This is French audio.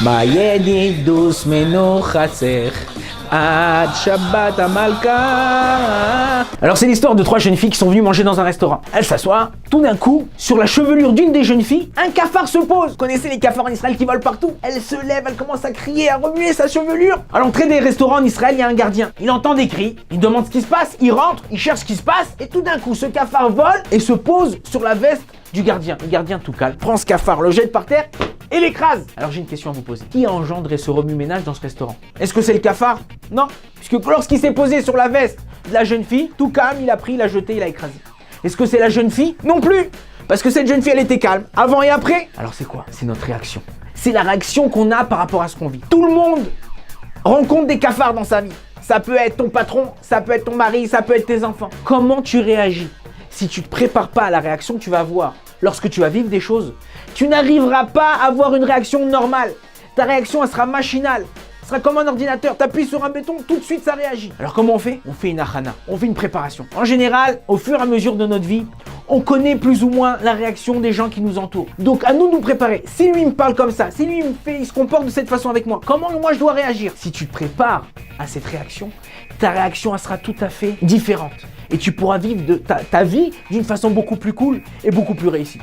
Ma yedidus menochatzech ad Shabbat Amalka. Alors c'est l'histoire de 3 jeunes filles qui sont venues manger dans un restaurant. Elles s'assoient, tout d'un coup, sur la chevelure d'une des jeunes filles, un cafard se pose. Vous connaissez les cafards en Israël qui volent partout? Elle se lève, elle commence à crier, à remuer sa chevelure. À l'entrée des restaurants en Israël, il y a un gardien. Il entend des cris, il demande ce qui se passe, il rentre, il cherche ce qui se passe, et tout d'un coup, ce cafard vole et se pose sur la veste du gardien. Le gardien tout calme, prend ce cafard, le jette par terre et l'écrase. Alors j'ai une question à vous poser. Qui a engendré ce remue-ménage dans ce restaurant? Est-ce que c'est le cafard? Non, puisque lorsqu'il s'est posé sur la veste de la jeune fille, tout calme, il a pris, il a jeté, il a écrasé. Est-ce que c'est la jeune fille? Non plus, parce que cette jeune fille, elle était calme, avant et après. Alors c'est quoi? C'est notre réaction. C'est la réaction qu'on a par rapport à ce qu'on vit. Tout le monde rencontre des cafards dans sa vie. Ça peut être ton patron, ça peut être ton mari, ça peut être tes enfants. Comment tu réagis? Si tu ne te prépares pas à la réaction que tu vas avoir lorsque tu vas vivre des choses, tu n'arriveras pas à avoir une réaction normale. Ta réaction, elle sera machinale. Ce sera comme un ordinateur. Tu appuies sur un béton, tout de suite, ça réagit. Alors comment on fait? On fait une achana, on fait une préparation. En général, au fur et à mesure de notre vie, on connaît plus ou moins la réaction des gens qui nous entourent. Donc à nous de nous préparer. Si lui me parle comme ça, si lui il se comporte de cette façon avec moi, comment moi je dois réagir? Si tu te prépares à cette réaction, ta réaction elle sera tout à fait différente. Et tu pourras vivre ta vie d'une façon beaucoup plus cool et beaucoup plus réussie.